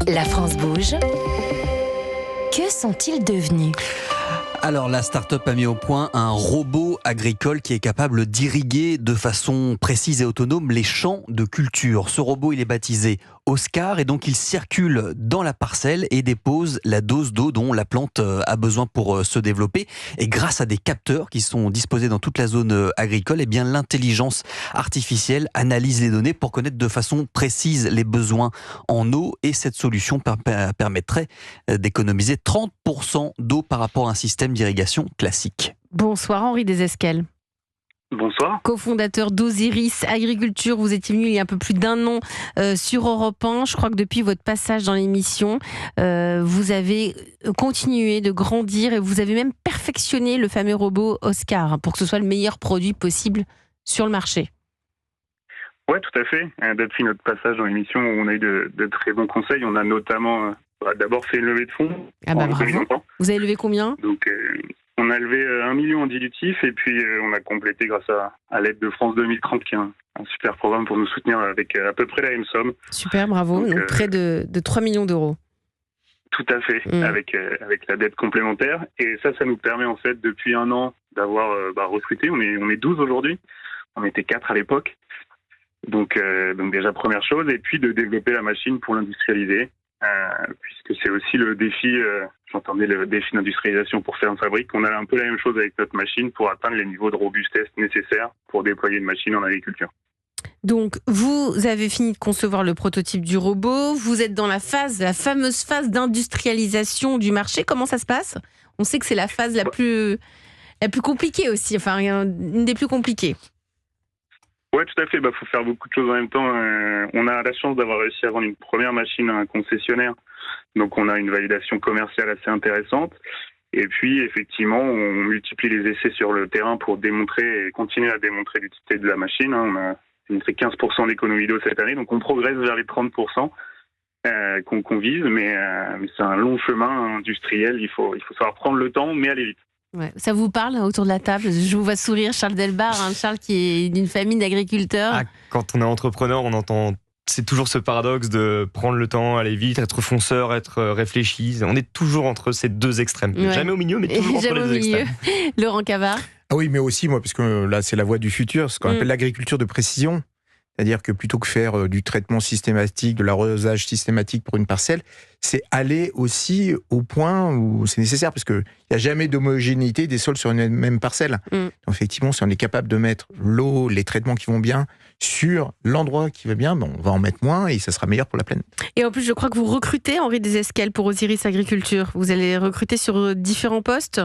La France bouge. Que sont-ils devenus ? Alors la start-up a mis au point un robot agricole qui est capable d'irriguer de façon précise et autonome les champs de culture. Ce robot, il est baptisé Oscar et donc il circule dans la parcelle et dépose la dose d'eau dont la plante a besoin pour se développer. Et grâce à des capteurs qui sont disposés dans toute la zone agricole, eh bien l'intelligence artificielle analyse les données pour connaître de façon précise les besoins en eau. Et cette solution permettrait d'économiser 30% d'eau par rapport à un système d'irrigation classique. Bonsoir Henri Desesquelles. Bonsoir. Cofondateur d'Osiris Agriculture, vous étiez venu il y a un peu plus d'un an sur Europe 1. Je crois que depuis votre passage dans l'émission, vous avez continué de grandir et vous avez même perfectionné le fameux robot Oscar pour que ce soit le meilleur produit possible sur le marché. Oui, tout à fait. Depuis notre passage dans l'émission, on a eu de très bons conseils. On a notamment d'abord fait une levée de fonds. Bravo. Vous avez levé combien ? Donc, on a levé 1 million en dilutif et puis on a complété grâce à l'aide de France 2030 qui est un super programme pour nous soutenir avec à peu près la même somme. Super, bravo. Donc près de 3 millions d'euros. Tout à fait, avec la dette complémentaire. Et ça nous permet en fait depuis un an d'avoir recruté. On est 12 aujourd'hui. On était 4 à l'époque. Donc déjà première chose. Et puis de développer la machine pour l'industrialiser. Puisque c'est aussi le défi, j'entendais le défi d'industrialisation pour faire une fabrique. On a un peu la même chose avec notre machine pour atteindre les niveaux de robustesse nécessaires pour déployer une machine en agriculture. Donc, vous avez fini de concevoir le prototype du robot. Vous êtes dans la fameuse phase d'industrialisation du marché. Comment ça se passe ? On sait que c'est la phase la plus compliquée aussi, enfin une des plus compliquées. Oui, tout à fait. Faut faire beaucoup de choses en même temps. On a la chance d'avoir réussi à vendre une première machine à un concessionnaire. Donc, on a une validation commerciale assez intéressante. Et puis, effectivement, on multiplie les essais sur le terrain pour démontrer et continuer à démontrer l'utilité de la machine. On a démontré 15% d'économie d'eau cette année. Donc, on progresse vers les 30% qu'on vise. Mais c'est un long chemin industriel. Il faut savoir prendre le temps, mais aller vite. Ouais. Ça vous parle autour de la table ? Je vous vois sourire, Charles Delbar, Charles qui est d'une famille d'agriculteurs. Quand on est entrepreneur, on entend, c'est toujours ce paradoxe de prendre le temps, aller vite, être fonceur, être réfléchi. On est toujours entre ces deux extrêmes. Ouais. Jamais au milieu, mais toujours entre les deux extrêmes. Laurent Cavard. Ah oui, mais aussi moi, parce que là c'est la voie du futur, ce qu'on appelle l'agriculture de précision. C'est-à-dire que plutôt que faire du traitement systématique, de l'arrosage systématique pour une parcelle, c'est aller aussi au point où c'est nécessaire, parce qu'il n'y a jamais d'homogénéité des sols sur une même parcelle. Donc effectivement, si on est capable de mettre l'eau, les traitements qui vont bien, sur l'endroit qui va bien, on va en mettre moins et ça sera meilleur pour la plaine. Et en plus, je crois que vous recrutez Henri Desesquelles pour Osiris Agriculture. Vous allez recruter sur différents postes ?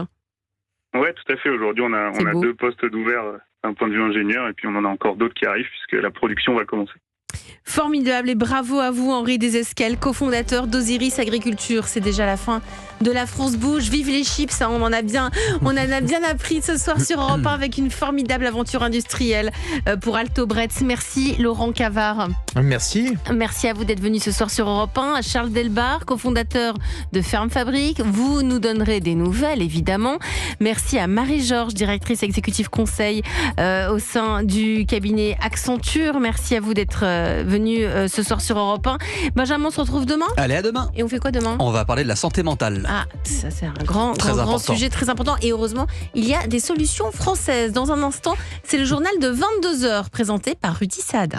Oui, tout à fait. Aujourd'hui, on a 2 postes d'ouverts d'un point de vue ingénieur et puis on en a encore d'autres qui arrivent puisque la production va commencer. Formidable et bravo à vous Henri Desesquelles, cofondateur d'Osiris Agriculture. C'est déjà la fin de La France bouge. Vive les chips, on en a bien appris ce soir sur Europe 1 avec une formidable aventure industrielle pour Alto Bretz. Merci Laurent Cavard. Merci. Merci à vous d'être venu ce soir sur Europe 1. À Charles Delbar, cofondateur de Ferme Fabrique. Vous nous donnerez des nouvelles évidemment. Merci à Marie-Georges, directrice exécutive conseil au sein du cabinet Accenture. Merci à vous d'être venu ce soir sur Europe 1. Benjamin, on se retrouve demain ? Allez, à demain. Et on fait quoi demain ? On va parler de la santé mentale. Ça c'est un grand sujet très important. Et heureusement, il y a des solutions françaises. Dans un instant, c'est le journal de 22h présenté par Rudy Saada.